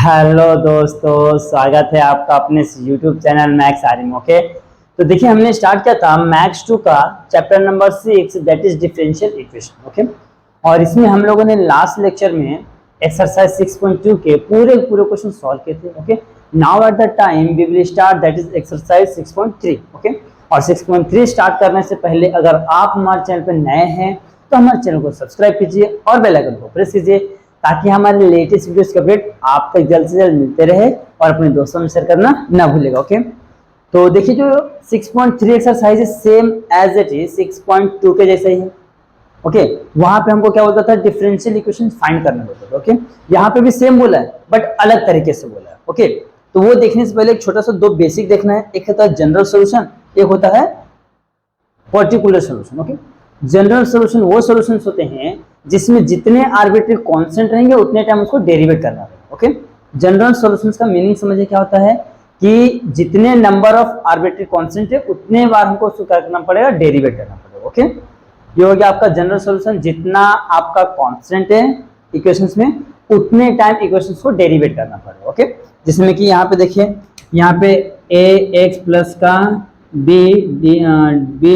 Hello दोस्तों, स्वागत है आपका अपने YouTube channel Maths Aryan. Okay, तो देखिए हमने स्टार्ट किया था मैक्स 2 का chapter number 6 that is differential equation. Okay, और इसमें हम लोगों ने लास्ट लेक्चर में एक्सरसाइज 6.2 के पूरे क्वेश्चन सॉल्व किए थे। Okay, now at the time we will start that is exercise 6.3। Okay, और 6.3 स्टार्ट करने से पहले अगर आप हमारे चैनल पर नए हैं तो हमारे चैनल को सब्सक्राइब कीजिए और बेल आइकन को प्रेस कीजिए ताकि हमारे लेटेस्ट वीडियोस के अपडेट आप तक जल्द से जल्द मिलते रहे और अपने दोस्तों में शेयर करना ना भूलेगा। ओके, तो देखिए जो 6.3 एक्सरसाइज है सेम एज इट इज 6.2 के जैसे ही है। ओके, वहां पे हमको क्या बोलता था, डिफरेंशियल इक्वेशन फाइंड करना बोलता था। ओके, यहाँ पे भी सेम बोला है बट अलग तरीके से बोला है। ओके, तो वो देखने से पहले एक छोटा सा दो बेसिक देखना है। एक होता है जनरल सोल्यूशन, एक होता है particular solution. Okay, general solution वो सोल्यूशंस होते हैं जिसमें जितने आर्बिट्ररी कांस्टेंट रहेंगे उतने टाइम उसको डेरिवेट करना है। ओके, जनरल सॉल्यूशंस का मीनिंग समझिए क्या होता है कि जितने नंबर ऑफ आर्बिट्ररी कांस्टेंट है उतने बार हमको उसको क्या करना पड़ेगा, डेरिवेट करना पड़ेगा। ओके, ये हो गया आपका जनरल सॉल्यूशन। जितना आपका कांस्टेंट है इक्वेशंस में उतने टाइम इक्वेशंस को डेरिवेट करना पड़ेगा। ओके, जिसमें कि यहाँ पे देखिए, यहाँ पे ए एक्स प्लस का b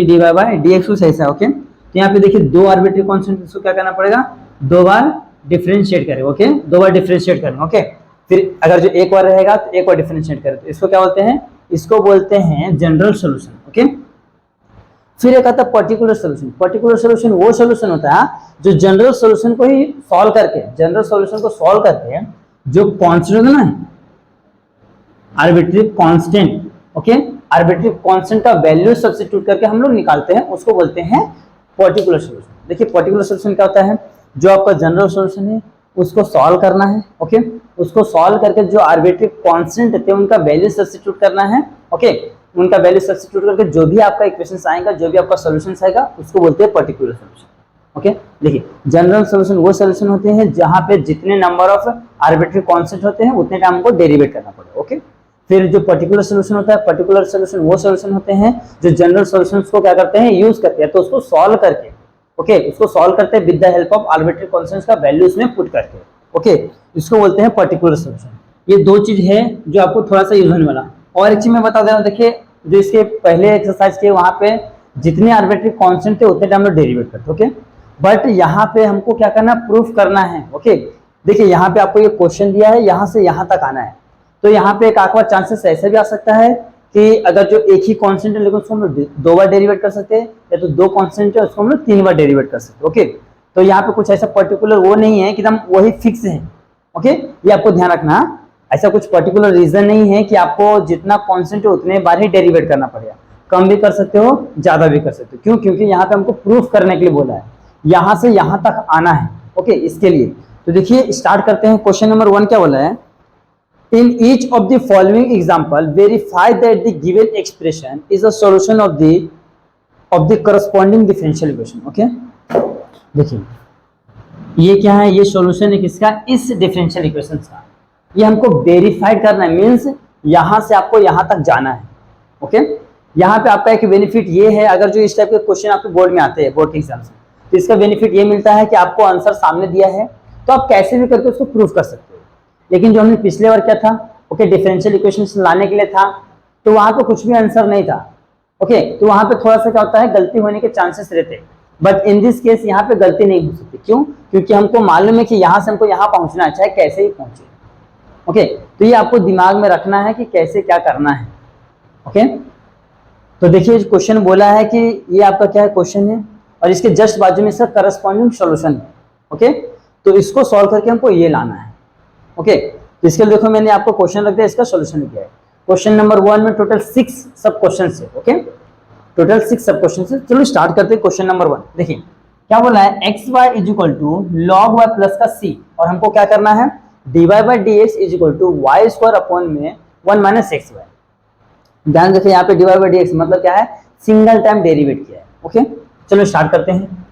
divide by d x कुछ ऐसा। ओके, तो यहाँ पे देखिए दो आर्बिट्ररी कांस्टेंट, इसको क्या करना पड़ेगा, दो बार डिफरेंशिएट करें। ओके, दो बार डिफरेंशिएट करें। ओके, फिर अगर जो एक बार रहेगा तो एक बार डिफरेंशिएट करें, तो इसको क्या बोलते हैं, इसको बोलते हैं जनरल सॉल्यूशन। ओके, फिर एक आता है पर्टिकुलर सॉल्यूशन। पर्टिकुलर सॉल्यूशन वो सॉल्यूशन होता है जो जनरल सॉल्यूशन को ही सॉल्व करके, जनरल सॉल्यूशन को सॉल्व करके जो कांस्टेंट है ना, arbitrary constant, okay, arbitrary constant का वैल्यू सब्स्टिट्यूट करके हम लोग निकालते हैं, उसको बोलते हैं पर्टिकुलर सॉल्यूशन। देखिए पर्टिकुलर सॉल्यूशन क्या होता है, जो आपका जनरल सॉल्यूशन है उसको सॉल्व करना है। ओके, उसको सॉल्व करके जो आर्बिट्ररी कांस्टेंट थे उनका वैल्यू सब्स्टिट्यूट करना है। ओके, उनका वैल्यू सब्स्टिट्यूट करके जो भी आपका इक्वेशंस आएगा, जो भी आपका सॉल्यूशंस आएगा, उसको बोलते हैं पर्टिकुलर सॉल्यूशन। ओके, देखिए जनरल सॉल्यूशन वो सॉल्यूशन होते हैं जहां पे जितने नंबर ऑफ आर्बिट्ररी कांस्टेंट होते हैं उतने टाइम को डेरिवेट करना पड़ेगा। ओके, फिर जो पर्टिकुलर सॉल्यूशन होता है, पर्टिकुलर सॉल्यूशन वो सॉल्यूशन होते हैं जो जनरल सॉल्यूशंस को क्या करते हैं, यूज करते हैं, तो उसको सॉल्व करके, ओके, उसको सॉल्व करते हैं with the help of arbitrary constants का वैल्यू उसमें पुट करके। ओके, इसको बोलते हैं पर्टिकुलर सॉल्यूशन। ये दो चीज है जो आपको थोड़ा सा यूज होने वाला। और एक चीज मैं बता दे रहा हूं, देखिए जो इसके पहले एक्सरसाइज के वहां पे जितने आर्बिट्ररी कांस्टेंट थे उतने टाइम में डेरिवेट करते। ओके, बट यहाँ पे हमको क्या करना, प्रूफ करना है। ओके, देखिए यहाँ पे आपको ये क्वेश्चन दिया है, यहाँ से यहाँ तक आना है, तो यहाँ पे एक आखिर चांसेस ऐसे भी आ सकता है कि अगर जो एक ही कांस्टेंट है लेकिन उसको हम लोग दो बार डेरिवेट कर सकते हैं, या तो दो कांस्टेंट है उसको हम लोग तीन बार डेरिवेट कर सकते हैं। ओके, तो यहाँ पे कुछ ऐसा पर्टिकुलर वो नहीं है कि एकदम वही फिक्स है। ओके, ये आपको ध्यान रखना, ऐसा कुछ पर्टिकुलर रीजन नहीं है कि आपको जितना कांस्टेंट है उतने बार ही डेरिवेट करना पड़ेगा, कम भी कर सकते हो, ज्यादा भी कर सकते हो। क्यों? क्योंकि यहाँ पे हमको प्रूफ करने के लिए बोला है, यहाँ से यहाँ तक आना है। ओके, इसके लिए तो देखिए स्टार्ट करते हैं। क्वेश्चन नंबर 1 क्या बोला है, in each of the following example verify that the given expression is a solution of the corresponding differential equation। Okay, देखिए ये क्या है, ये सॉल्यूशन है किसका, इस डिफरेंशियल इक्वेशन का। ये हमको वेरीफाइड करना है, मींस यहां से आपको यहां तक जाना है। ओके, यहाँ पे आपका एक बेनिफिट ये है, अगर जो इस टाइप के क्वेश्चन आपके बोर्ड में आते हैं, बोर्ड के एग्जाम से, तो इसका बेनिफिट ये मिलता है कि आपको आंसर सामने दिया है तो आप कैसे भी करके उसको प्रूव कर सकते हो। लेकिन जो हमने पिछले बार क्या था, ओके, डिफरेंशियल इक्वेशंस लाने के लिए था, तो वहां पे कुछ भी आंसर नहीं था। ओके, तो वहां पे थोड़ा सा क्या होता है, गलती होने के चांसेस रहते, बट इन दिस केस यहाँ पे गलती नहीं हो सकती। क्यों? क्योंकि हमको मालूम है कि यहाँ से हमको यहाँ पहुंचना है, चाहे कैसे ही पहुंचे। ओके, तो ये आपको दिमाग में रखना है कि कैसे क्या करना है। ओके, तो देखिए क्वेश्चन बोला है कि ये आपका क्या है, क्वेश्चन है, और इसके जस्ट बाजू में इसका करस्पॉन्डिंग सॉल्यूशन है। ओके, तो इसको सॉल्व करके हमको ये लाना है। ओके, तो इसके लिए देखो मैंने आपको क्वेश्चन रख दिया, इसका सॉल्यूशन किया है। क्वेश्चन नंबर 1 में टोटल 6 सब क्वेश्चन है। ओके, टोटल 6 सब क्वेश्चन है। चलो स्टार्ट करते हैं क्वेश्चन नंबर 1। देखिए क्या बोला है, x y is equal to log y plus का सी, और हमको क्या करना है, D y by d x is equal to Y square upon में 1 माइनस एक्स वाई। ध्यान देखिए यहाँ पे D y by d x मतलब क्या है, सिंगल टाइम डेरिवेट किया है। ओके, चलो स्टार्ट करते हैं।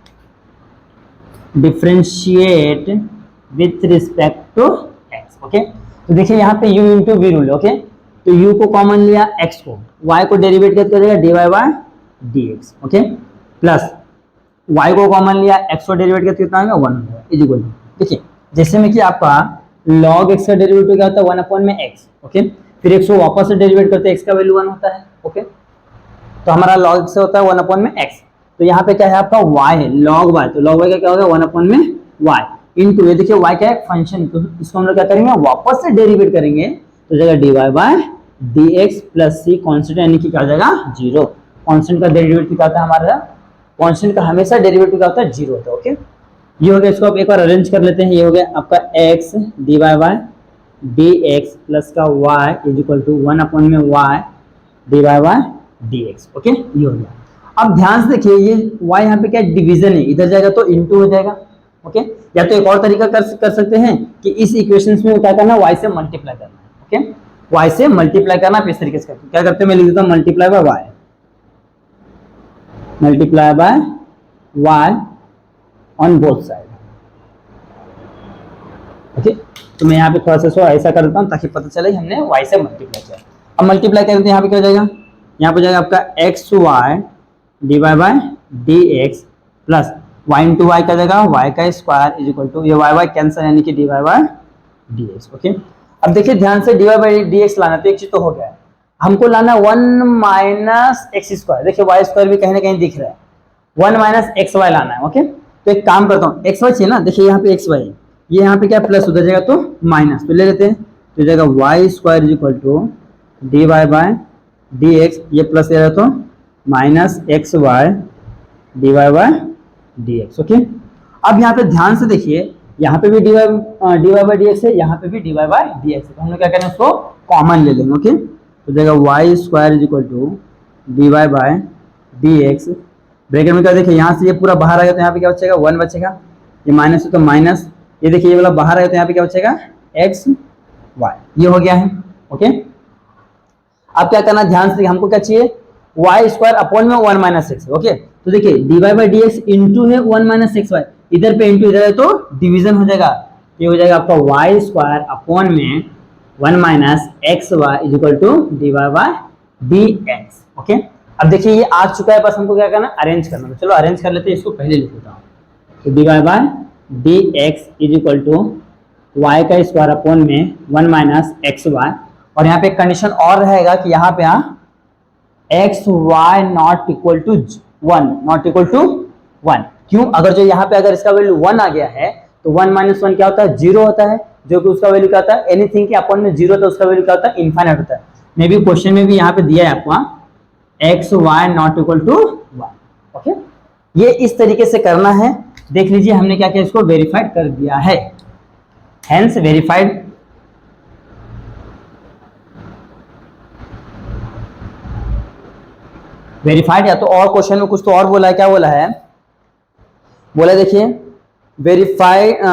Differentiate with respect to x. Okay, तो देखिए यहाँ पे u into v rule. Okay, तो u को कॉमन लिया, x को, y को डेरिवेट करके हो जाएगा d y by d x. Okay, plus y को कॉमन लिया, x को डेरिवेट करके कितना आएगा 1 इज इक्वल टू, देखिए जैसे में कि आपका log x का डेरिवेटिव क्या होता है 1 अपॉन में x, ओके। फिर x को वापस से डेरिवेट करते हैं, x का वैल्यू 1 होता है, ओके। तो हमारा log x से होता है 1 अपॉन में x। तो यहाँ पे क्या है आपका y है, log y, तो log y का क्या होगा 1 अपॉन में y इनटू, ये देखिए y क्या है फंक्शन, तो इसको हम लोग क्या करेंगे वापस से डेरिवेट करेंगे, तो जाएगा dy by dx plus c, constant यानी कि क्या हो जाएगा 0। कांस्टेंट का डेरिवेटिव क्या होता है हमारा, कांस्टेंट का हमेशा डेरिवेटिव क्या होता है 0 होता है, ओके। ये हो गया, इसको आप एक बार अरेंज कर लेते हैं। ये हो गया आपका x dy by dx plus का y is equal to 1 upon में y dy by dx, okay. ये हो गया। अब ध्यान से देखिए, ये y यहाँ पे क्या डिवीजन है, इधर जाएगा तो इनटू हो जाएगा, ओके। या तो एक और तरीका कर सकते हैं कि इस इक्वेशंस में क्या करना है, y से मल्टीप्लाई करना है, ओके। y से मल्टीप्लाई करना, आप इस तरीके से क्या करते हैं, मैं लिख देता हूँ multiply by y, multiply by y on both side, okay. तो मैं यहाँ पे थोड़ा सा ऐसा कर देता हूँ ताकि पता चले हमने y से मल्टीप्लाई किया। अब मल्टीप्लाई करते हैं, यहाँ पे क्या हो जाएगा, यहाँ पे जाएगा आपका x y d y by d x plus y into y का जाएगा वाई का स्क्वायर इज इक्वल टू, ये वाई वाई कैंसिल यानी कि d y by d x, okay. अब देखिए ध्यान से, d y by d x लाना, तो एक चीज तो हो गया है, हमको लाना 1 माइनस एक्स स्क्वायर, देखिए वाई स्क्वायर भी कहीं ना कहीं दिख रहा है, 1 माइनस एक्स वाई लाना है, ओके। तो एक काम करता हूँ, एक्स वाई चाहिए ना, देखिए यहाँ पे एक्स वाई, ये यहाँ पे क्या प्लस उधर जाएगा तो माइनस, तो ले लेते हैं, तो जाएगा y square is equal to d y by d x, ये प्लस ले रहा तो minus x y d y by d x, okay. अब यहाँ पे ध्यान से देखिए, यहाँ पे भी d y by d x है, यहाँ पे भी d y by d x है, तो हम लोग क्या करें उसको कॉमन ले लेंगे, ओके। तो जाएगा y square is equal to d y by d x, bracket में क्या देखिए, यहाँ से ये पूरा बाहर आ गया तो यहाँ पे क्या बचेगा 1 बचेगा, ये माइनस है तो माइनस, ये देखिए ये वाला बाहर आ गया तो यहाँ पे क्या बचेगा एक्स वाई, ये हो गया है, ओके। अब क्या करना, ध्यान से हमको क्या चाहिए, वाई स्क्वायर अपॉन में 1 माइनस एक्स, ओके। तो देखिए d y by d x into है 1 माइनस एक्स वाई, इधर पे इंटू इधर है तो डिवीजन हो जाएगा, ये हो जाएगा आपका वाई स्क्वायर अपॉन में 1 minus x y is equal to d y by d x, okay. अब देखिए ये आ चुका है, बस हमको क्या करना, अरेंज करना, तो चलो अरेंज कर लेते हैं, इसको पहले लिख देता हूँ, तो d y by d x is equal to y का स्क्वायर अपॉन में 1 माइनस एक्स वाई, और यहाँ पे कंडीशन और रहेगा कि यहाँ पे x y not equal to 1, not equal to 1, क्यों, अगर जो यहाँ पे अगर इसका वैल्यू 1 आ गया है तो 1 माइनस 1 क्या होता है 0 होता है, जो कि उसका वैल्यू क्या होता है, एनीथिंग के अपॉन में 0 तो उसका वैल्यू क्या होता है इनफाइनाइट होता है। मे बी क्वेश्चन में भी यहाँ पे दिया है आपको x y not equal to 1, okay. ये इस तरीके से करना है, देख लीजिए हमने क्या किया, इसको वेरीफाइड कर दिया है, हेंस वेरीफाइड। वेरीफाइड, या तो और क्वेश्चन में कुछ तो और बोला है, क्या बोला है, बोला देखिए verified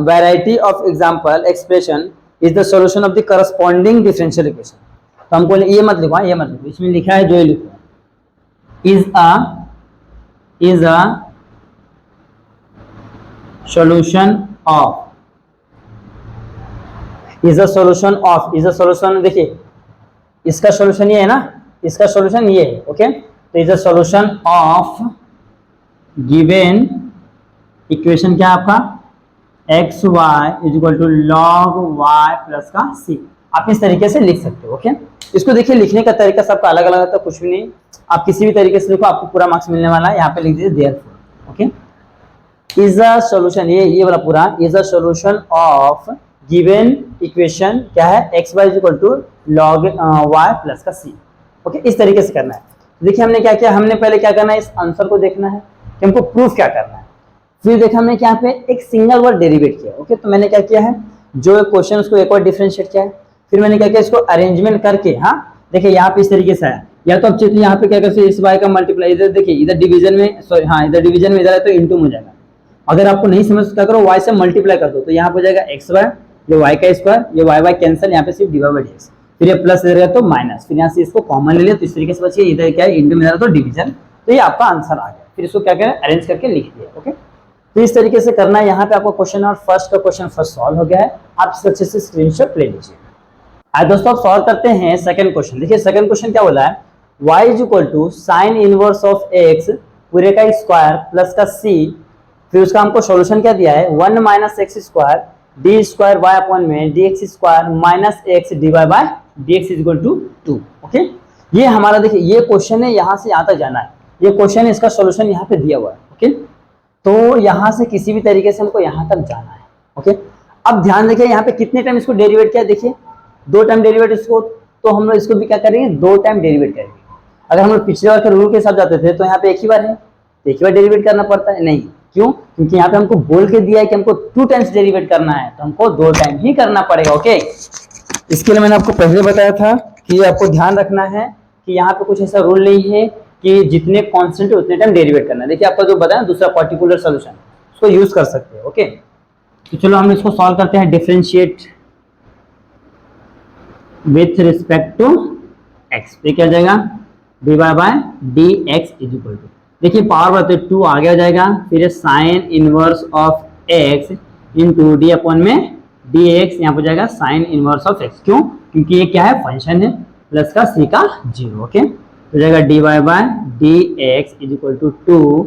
variety of example expression is the solution of the corresponding differential equation. तो हमको ये मत लिखो, ये मत लिखो, इसमें लिखा है जो ये लिखो, is a solution of, is a solution of, is a solution, देखिए इसका सॉल्यूशन ये है ना, इसका सॉल्यूशन ये है, ओके। तो is a solution of given equation क्या है आपका x y is equal to log y plus का सी, आप इस तरीके से लिख सकते हो, ओके। इसको देखिए लिखने का तरीका सबका अलग अलग होता है, कुछ भी नहीं, आप किसी भी तरीके से लिखो आपको पूरा मार्क्स मिलने वाला है। यहाँ पे लिख दीजिए therefore, okay, is a solution, ये वाला पूरा, is a solution of given equation क्या है x y is equal to log y plus का सी, ओके। इस तरीके से करना है। देखिए हमने क्या किया, हमने पहले क्या करना है, इस आंसर को देखना है कि हमको प्रूफ क्या करना है, फिर देखा हमने क्या पे एक सिंगल वर्ड डेरिवेट किया, ओके। तो मैंने क्या किया है, जो क्वेश्चन उसको एक और डिफरेंशिएट किया है, फिर मैंने क्या किया, इसको अरेंजमेंट करके, हाँ देखिए यहाँ पे इस तरीके से आया, या तो अब चलिए यहाँ पे क्या करते हैं, इस y का मल्टीप्लाई, इधर देखिए इधर डिवीजन में, सॉरी हाँ इधर डिवीजन में इधर है तो इनटू हो जाएगा। अगर आपको नहीं समझ क्या करो, y से मल्टीप्लाई कर दो, तो यहाँ पे हो जाएगा एक्स वाई, ये y का स्क्वायर, ये y कैंसिल, यहाँ पे सिर्फ d y by d x, फिर ये प्लस इधर तो माइनस, फिर यहाँ से इसको कॉमन ले लिया, तो इस तरीके से बचिए, इधर क्या है इंटू में तो डिवीजन, तो ये आपका आंसर आ गया। फिर इसको क्या करें, अरेंज करके लिख दिया, ओके। तो इस तरीके से करना है। यहाँ पे आपको क्वेश्चन और फर्स्ट का क्वेश्चन फर्स्ट सॉल्व हो गया है, आप इसको अच्छे से स्क्रीनशॉट ले लीजिए। आज दोस्तों आप सॉल्व करते हैं सेकंड क्वेश्चन। देखिए सेकंड क्वेश्चन क्या बोला है, y is equal to sine inverse of x पूरे का स्क्वायर प्लस का c, फिर उसका हमको सॉल्यूशन क्या दिया है 1 minus x square d square y upon में d x square minus x d y by d x equal to 2। Okay, ये हमारा देखिए ये क्वेश्चन है, यहाँ से यहाँ तक जाना है, ये क्वेश्चन है, इसका सॉल्यूशन यहाँ पे दिया हुआ है। ओके, तो यहाँ से किसी भी तरीके से हमको यहाँ तक जाना है। ओके, अब ध्यान देखिए यहाँ पे कितने टाइम इसको डेरिवेट किया, देखिए 2 टाइम डेरिवेट इसको, तो हम लोग इसको भी क्या करेंगे 2 टाइम डेरिवेट करेंगे। अगर हम लोग पिछले बार के रूल के हिसाब जाते थे तो यहाँ पे एक ही बार है, तो एक ही बार डेरिवेट करना पड़ता है, नहीं क्यों, क्योंकि यहाँ पे हमको बोल के दिया है कि हमको 2 टाइम्स डेरिवेट करना है, तो हमको 2 टाइम ही करना पड़ेगा। ओके, इसके लिए मैंने आपको पहले बताया था कि आपको ध्यान रखना है कि यहाँ पे कुछ ऐसा रूल नहीं है कि जितने कांस्टेंट है उतने टाइम डेरिवेट करना है। देखिए आपका जो बताया दूसरा पर्टिकुलर सॉल्यूशन, उसको यूज कर सकते हैं। ओके, तो चलो हम इसको सॉल्व करते हैं। Differentiate with respect to x, ये क्या हो जाएगा d y by d x is equal to, देखिए पावर बढ़ते 2 आगे आ जाएगा, फिर sine inverse of x into d upon में डी एक्स, यहाँ पर जाएगा साइन इनवर्स ऑफ एक्स, क्यों, क्योंकि ये क्या है फंक्शन है, प्लस का सी का 0। ओके, तो जाएगा d y by d x is equal to 2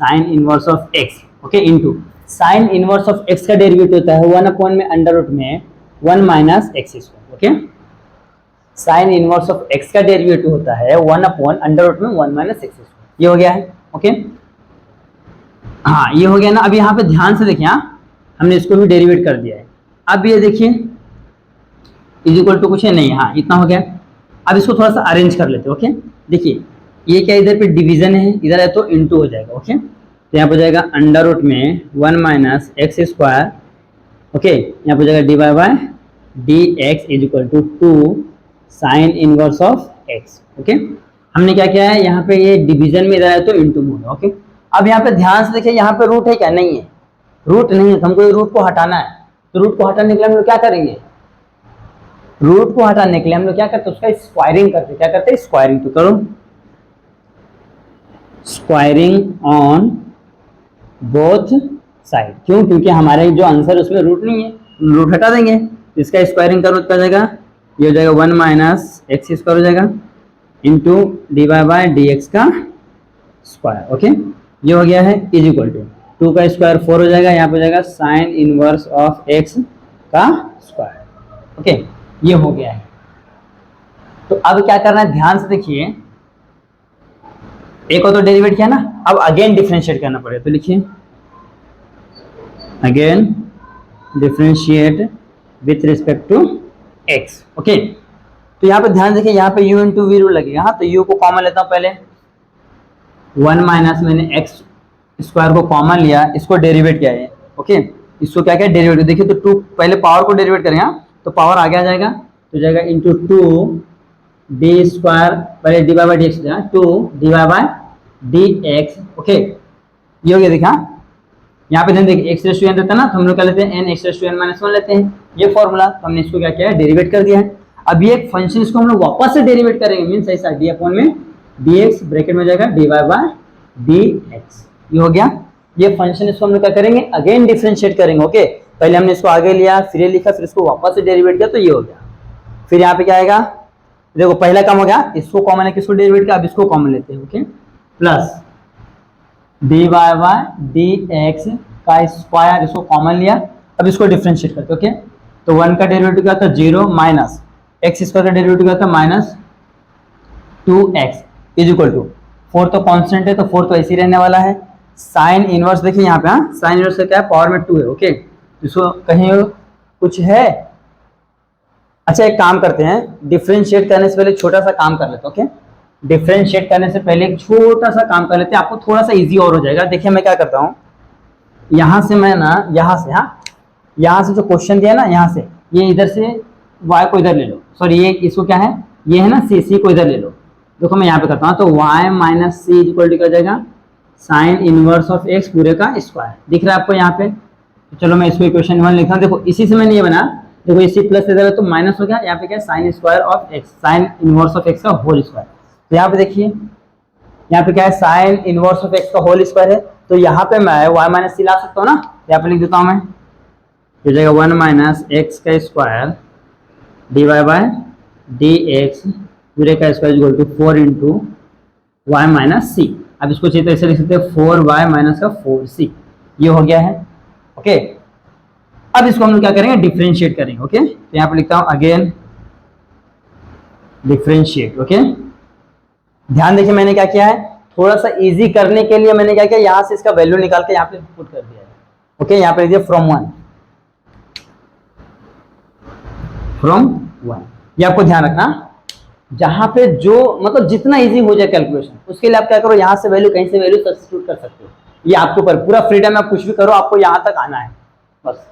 sine inverse of x. Okay, into sine inverse of x का डेरिवेटिव होता है 1 अपॉन में अंडर रूट में 1 minus x square. Okay, sine inverse of x का derivative होता है 1 upon under root में 1 minus x square. ये हो गया है। ओके, हाँ ये हो गया ना। अब यहाँ पे ध्यान से देखिए, हमने इसको भी डेरिवेट कर दिया है। अब ये देखिए इज इक्वल टू कुछ है नहीं, हाँ इतना हो गया। अब इसको थोड़ा सा अरेंज कर लेते हैं। ओके, देखिए ये क्या इधर पे डिवीजन है, इधर है तो इनटू हो जाएगा। ओके, तो यहाँ पर जाएगा अंडर रूट में 1 माइनस एक्स स्क्वायर। ओके, यहाँ पर जाएगा d y by d x is equal to 2 sine inverse of x. Okay, हमने क्या किया है, यहाँ पे ये डिवीजन में इधर है तो इनटू मोड। ओके, अब यहाँ पे ध्यान से देखिए, यहाँ पे रूट है क्या, नहीं है, रूट नहीं है, तो हमको ये रूट को हटाना है। तो रूट को हटाने के लिए हम लोग क्या करेंगे, रूट को हटाने के लिए हम लोग क्या करते हैं, उसका स्क्वायरिंग करते हैं। क्या करते हैं, स्क्वायरिंग। तो करो स्क्वायरिंग ऑन बोथ साइड, क्यों, क्योंकि हमारे जो आंसर उसमें रूट नहीं है, रूट हटा देंगे, इसका स्क्वायरिंग करो तो जाएगा, ये हो जाएगा 1 माइनस एक्स स्क्वायर हो जाएगा into d y by d x का स्क्वायर। ओके, ये हो गया है इज इक्वल टू 2 का स्क्वायर 4 हो जाएगा, यहाँ पे हो जाएगा साइन इनवर्स ऑफ एक्स का स्क्वायर। ओके, ये हो गया है। तो अब क्या करना है, ध्यान से देखिए, एक और तो डेरिवेट किया ना, अब अगेन डिफरेंशिएट करना पड़ेगा। तो लिखिए again differentiate with respect to x. Okay, तो यहाँ पे ध्यान देखिए, यहाँ पे u इंटू वी रूल लगेगा। हाँ, तो u को कॉमन लेता हूँ पहले, 1 माइनस मैंने एक्स स्क्वायर को कॉमन लिया, इसको डेरिवेट किया है। ओके, इसको क्या क्या डेरिवेट, देखिए तो 2 पहले पावर को डेरिवेट करेंगे, तो पावर आगे आ जाएगा, तो जाएगा इंटू 2 डी स्क्वायर, पहले d y by d x, 2 d y by d x. Okay, ये हो गया। देखा यहाँ पे देखिए एक्स रेस टू एन रहता है ना, तो हम लोग क्या लेते हैं, n x raise to n minus 1 लेते हैं, ये फॉर्मूला। तो हमने इसको क्या किया है, डेरिवेट कर दिया है। अब ये एक फंक्शन, इसको हम लोग वापस से डेरिवेट करेंगे, मीन्स ऐसा डी अपॉन में डी एक्स ब्रैकेट में जाएगा d y by d x, ये हो गया। ये फंक्शन, इसको हम लोग क्या करेंगे, अगेन डिफरेंशिएट करेंगे। ओके, पहले हमने इसको आगे लिया, फिर ये लिखा, फिर इसको वापस से डेरिवेट किया, तो ये हो गया। फिर यहाँ पे क्या आएगा, देखो पहला काम हो गया, इसको कॉमन है, किसको डेरिवेट किया, अब इसको कॉमन लेते हैं। Okay, plus d y by d x का स्क्वायर, इसको कॉमन लिया, अब इसको डिफरेंशिएट करते। ओके, तो 1 का डेरिवेटिव क्या था 0 माइनस एक्स स्क्वायर का डेरिवेटिव क्या था minus 2x is equal to 4, तो कांस्टेंट है तो 4 तो ऐसे ही रहने वाला है। साइन इनवर्स देखिए यहाँ पे, हाँ साइन इनवर्स क्या है, पावर में 2 है। ओके, इसको कहीं कुछ है, अच्छा एक काम करते हैं, डिफरेंशिएट करने से पहले छोटा सा काम कर लेते हैं। ओके, डिफरेंशिएट करने से पहले एक छोटा सा काम कर लेते हैं, आपको थोड़ा सा इजी और हो जाएगा। देखिए मैं क्या करता हूँ, यहाँ से मैं ना, यहाँ से, हाँ यहाँ से जो क्वेश्चन दिया ना, यहाँ से ये इधर से y को इधर ले लो, सॉरी ये इसको क्या है, ये है ना c को इधर ले लो। देखो मैं यहाँ पे करता हूँ, तो y minus c equal to क्या हो जाएगा, साइन इनवर्स ऑफ x पूरे का स्क्वायर। दिख रहा है आपको यहाँ पे, तो चलो मैं इसको इक्वेशन 1 लिखता हूँ। देखो इसी से मैंने ये बना, देखो इसी प्लस इधर है तो माइनस हो गया, यहाँ पे क्या है sine square of x, sign inverse of x का होल स्क्वायर। तो यहाँ पे देखिए, यहाँ पे क्या है साइन इनवर्स ऑफ x का होल स्क्वायर है, तो यहाँ पे मैं y माइनस सी ला सकता हूँ ना, यहाँ पे लिख देता हूँ मैं, हो जाएगा 1 माइनस एक्स का square d y by d x पूरे का square equal to 4 into y minus c. अब इसको चाहिए तो ऐसे लिख सकते हैं 4y माइनस का 4c, ये हो गया है। ओके, अब इसको हम लोग क्या करेंगे, डिफरेंशिएट करेंगे। ओके, तो यहाँ पे लिखता हूं अगेन डिफरेंशिएट। ओके, ध्यान देखिए मैंने क्या किया है, थोड़ा सा इजी करने के लिए मैंने क्या किया, यहां से इसका वैल्यू निकाल के यहाँ पे पुट कर दिया है। ओके, यहाँ पे लिखिए फ्रॉम 1, ये आपको ध्यान रखना, जहां पे जो मतलब जितना इजी हो जाए कैलकुलेशन, उसके लिए आप क्या करो, यहां से वैल्यू कहीं से वैल्यू सब्स्टिट्यूट कर सकते हो। ये आपके ऊपर पूरा फ्रीडम है, आप कुछ भी करो, आपको यहां तक आना है बस।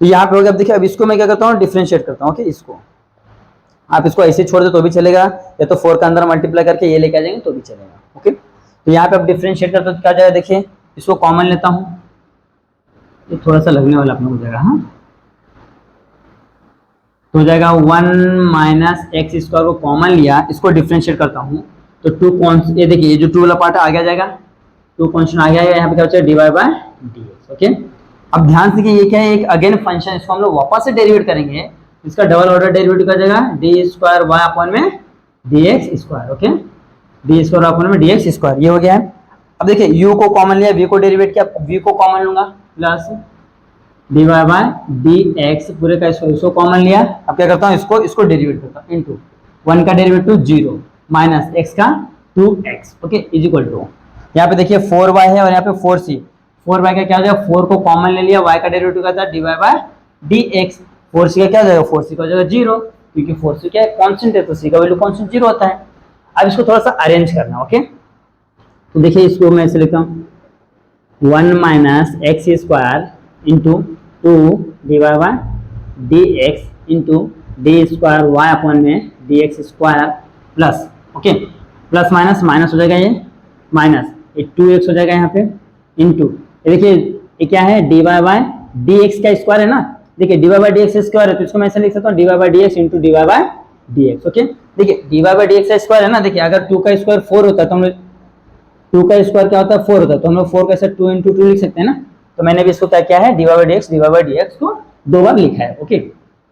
तो यहाँ पे हो गया। अब देखिए, अब इसको मैं क्या करता हूँ, डिफरेंशिएट करता हूँ। ओके, इसको आप इसको ऐसे छोड़ दो तो भी चलेगा, या तो 4 का अंदर मल्टीप्लाई करके ये लेके आ जाएंगे तो भी चलेगा। ओके, तो यहाँ पे आप डिफरेंशिएट करते हो क्या जाएगा, देखिए इसको कॉमन लेता हूँ, ये थोड़ा सा लगने वाला अपना हो जाएगा। हाँ, तो हो जाएगा 1 माइनस एक्स स्क्वायर को कॉमन लिया, इसको डिफरेंशिएट करता हूँ तो 2 कॉन्स्टेंट, ये देखिए ये जो 2 वाला पार्ट आ गया जाएगा, 2 कॉन्स्टेंट आ गया है, यहाँ पे क्या बचा, dy बाय dx। ओके, अब ध्यान से कि ये क्या है, एक अगेन फंक्शन, इसको हम लोग वापस से डेरिवेट करेंगे, इसका डबल ऑर्डर डेरिवेटिव कर जाएगा डी स्क्वायर वाई अपॉन में dx square. Okay, d square upon में dx स्क्वायर, ये हो गया है। अब देखिए u को कॉमन लिया, v को डेरिवेट किया, v को कॉमन लूंगा प्लस dy बाय dx पूरे का इसको कॉमन लिया। अब क्या करता हूँ, इसको डेरिवेट करता हूँ इनटू 1 का डेरिवेटिव 0 माइनस x का 2x। Okay, is equal to, यहाँ पे देखिए 4y है और यहाँ पे 4c, 4y का क्या हो जाएगा, 4 को कॉमन ले लिया, y का डेरिवेटिव क्या था, dy बाय dx, 4c का क्या हो जाएगा, 4c का हो जाएगा 0, क्योंकि 4c क्या है, कांस्टेंट है, तो c का वैल्यू कांस्टेंट 0 होता है। अब इसको थोड़ा सा अरेंज करना। ओके, तो देखिए इसको मैं ऐसे लिखता हूँ 1 minus x square into 2 dy by dx into d square y upon में dx square plus, okay plus minus minus हो जाएगा, ये माइनस, ये 2x हो जाएगा यहाँ पे इंटू, ये देखिए ये क्या है, dy बाय dx का स्क्वायर है ना, देखिए dy बाय dx स्क्वायर है, तो इसको मैं ऐसे लिख सकता हूँ dy by dx into dy by dx। Okay, देखिए dy बाय dx का स्क्वायर है ना, देखिए अगर 2 का स्क्वायर 4 होता है तो हम लोग 2 का स्क्वायर क्या होता है, 4 होता है, तो हम लोग 4 का ऐसे 2 इंटू 2 लिख सकते हैं ना, तो मैंने भी इसको क्या किया है, dy बाय dx को 2 बार लिखा है। ओके,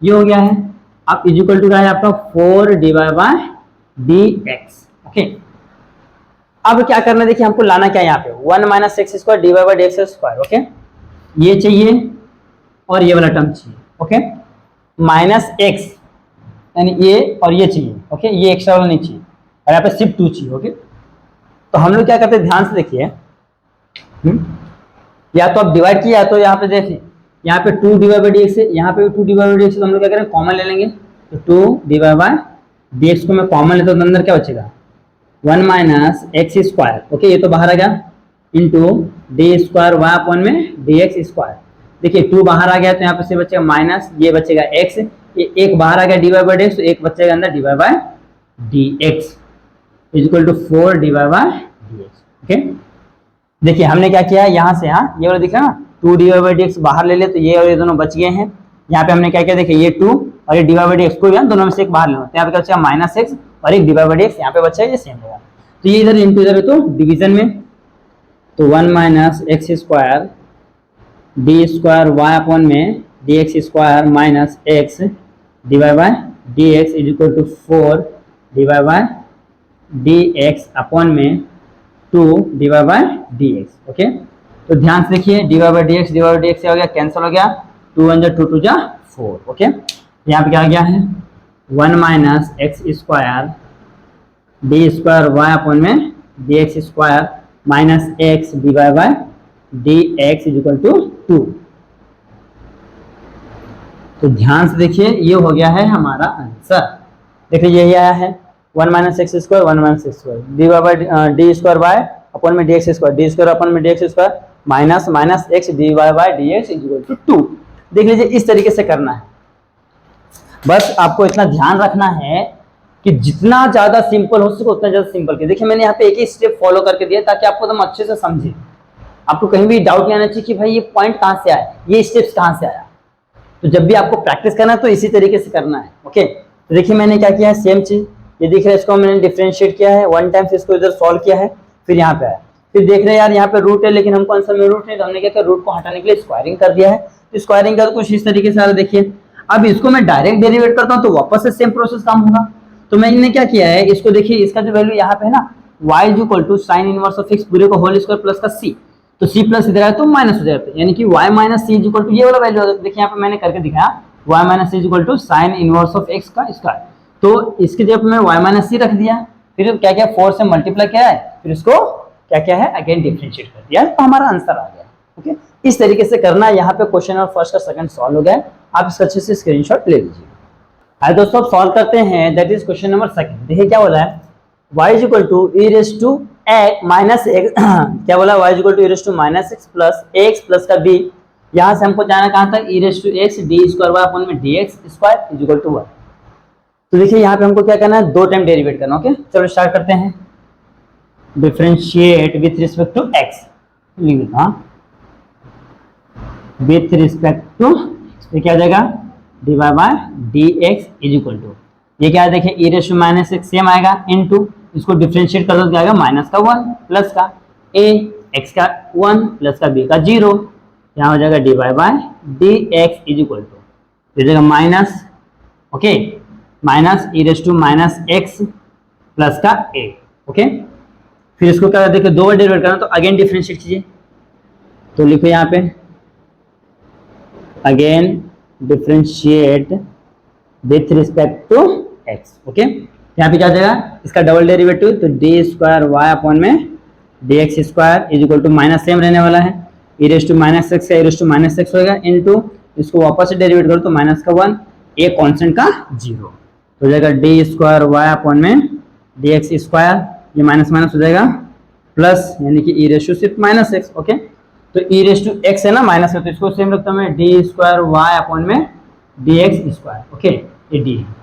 ये हो गया है। अब इज इक्वल टू क्या है आपका 4 dy बाय dx। ओके, अब क्या करना है, देखिए हमको लाना क्या है यहाँ पे, 1 minus x square dy by dx square. Okay, ये चाहिए और ये वाला टर्म चाहिए। ओके, माइनस एक्स यानी ये और ये चाहिए। ओके, ये एक्स्ट्रा वाला नहीं चाहिए, और यहाँ पे सिर्फ 2 चाहिए। ओके, तो हम लोग क्या करते हैं, ध्यान से देखिए, या तो आप डिवाइड किया, या तो यहाँ पे देखिए, यहाँ पे 2 dy बाय dx है, यहाँ पे भी 2 dy बाय dx है, तो हम लोग क्या करें, कॉमन ले लेंगे, तो 2 dy बाय dx को मैं कॉमन लेता हूँ, तो अंदर क्या बचेगा, 1 माइनस एक्स स्क्वायर। ओके, ये तो बाहर आ गया, into d square y upon में dx स्क्वायर। देखिए 2 बाहर आ गया, तो यहाँ पे से बचेगा माइनस, ये बचेगा x, ये एक बाहर आ गया dy बाय dx, तो एक बचेगा अंदर dy by dx is equal to 4 dy by dx। Okay, देखिए हमने क्या किया, यहाँ से यहाँ ये वाला दिख रहा है ना, 2 dy बाय dx बाहर ले ले, तो ये और ये दोनों बच गए हैं। यहाँ पे हमने क्या किया, देखिए ये 2 और ये dy बाय dx को भी दोनों में से एक बाहर ले लो, तो यहाँ पे क्या बचेगा माइनस एक्स और एक dy बाय dx यहाँ पे बचा है, ये सेम होगा, तो ये इधर इंटू इधर है तो डिवीजन में, तो 1 minus x square d square y upon में dx square minus x dy by dx is equal to 4 dy by dx upon में 2 dy बाय dx। ओके, तो ध्यान से देखिए dy बाय dx से हो गया, कैंसिल हो गया, 2 1 जा 2 2 जा 4। ओके, यहाँ पे क्या आ गया है, 1 minus x square d square y upon में dx square minus x dy by dx is equal to 2। तो ध्यान से देखिए, ये हो गया है हमारा आंसर। देखिए यही आया है 1 minus x square 1 minus x square d by d square y upon में dx square, d square upon में dx square minus minus x d y by dx is equal to 2। देख लीजिए इस तरीके से करना है, बस आपको इतना ध्यान रखना है कि जितना ज्यादा सिंपल हो सके उतना ज्यादा सिंपल के। देखिए मैंने यहाँ पे एक ही स्टेप फॉलो करके दिया ताकि आपको एकदम अच्छे से समझे, आपको कहीं भी डाउट नहीं आना चाहिए कि भाई ये पॉइंट कहाँ से आया, ये स्टेप्स कहाँ से आया। तो जब भी आपको प्रैक्टिस करना है तो इसी तरीके से करना है। ओके, तो देखिए मैंने क्या किया है, सेम चीज ये दिख रहा है, इसको मैंने डिफरेंशिएट किया है 1 टाइम्स, इसको इधर सॉल्व किया है, फिर यहाँ पे आया, फिर देख रहे हैं यार यहाँ पे रूट है लेकिन हमको आंसर में रूट नहीं, तो हमने क्या किया, रूट को हटाने के लिए स्क्वायरिंग कर दिया है। तो स्क्वायरिंग का कुछ इस तरीके से आ रहा है। देखिए अब इसको मैं डायरेक्ट डेरिवेट करता हूँ तो वापस से सेम प्रोसेस काम होगा। तो मैंने क्या किया है, इसको देखिए, इसका जो वैल्यू यहाँ पे है ना, y is equal to sine inverse of x पूरे को होल स्क्वायर प्लस का c, तो c प्लस इधर आया तो माइनस हो जाता है, यानी कि y minus c equal to ये वाला वैल्यू आ जाता है। देखिए यहाँ पे मैंने करके दिखाया y minus c equal to sine inverse of x का स्क्वायर। तो इसके जगह पे मैं y माइनस सी रख दिया, फिर क्या क्या 4 से मल्टीप्लाई किया है, फिर इसको क्या क्या है अगेन डिफरेंशिएट कर दिया, तो हमारा आंसर आ गया। ओके, इस तरीके से करना। यहाँ पे क्वेश्चन नंबर फर्स्ट का सेकंड सॉल्व हो गया, आप इसका अच्छे से स्क्रीनशॉट ले लीजिए। आइए दोस्तों अब सॉल्व करते हैं, that is question number second. देखिए क्या बोला है, y is equal to e raise to minus x क्या बोला, y is equal to e raise to minus x plus ax plus का b। यहाँ से हमको जाना कहाँ तक, e raise to x d square y upon में dx square is equal to 1। तो देखिए यहाँ पे हमको क्या करना है, 2 टाइम डेरिवेट करना। ओके चलो स्टार्ट करते हैं। Differentiate with respect to x, with respect to तो क्या आ जाएगा, d y by d x is equal to, ये क्या है देखिए e raise to minus x same आएगा इनटू, इसको डिफरेंशिएट कर दो क्या आएगा, माइनस का 1 प्लस का a x का 1 प्लस का b का 0, यहाँ हो जाएगा d y by d x is equal to, हो जाएगा minus, okay minus e raise to minus x plus का a। ओके फिर इसको क्या देखिए 2 बार डेरिवेट करना, तो अगेन डिफरेंशिएट कीजिए, तो लिखो यहाँ पे again differentiate with respect to x। Okay यहाँ पे क्या हो जाएगा, इसका डबल डेरिवेटिव, तो डी स्क्वायर वाई अपॉन में d x square is equal to minus same रहने वाला है, e raise to minus x का ई रेश टू माइनस एक्स होगा इनटू, इसको वापस से डेरिवेट करो तो माइनस का 1 a कांस्टेंट का 0, तो हो जाएगा डी स्क्वायर वाई अपॉन में डी एक्स स्क्वायर, ये माइनस माइनस हो जाएगा प्लस, यानी कि ई रेश टू सिर्फ माइनस एक्स। ओके तो ई रेश टू एक्स है ना माइनस है, तो इसको सेम रखता हूँ मैं, डी स्क्वायर वाई अपॉन में डी एक्स स्क्वायर। ओके ये डी है।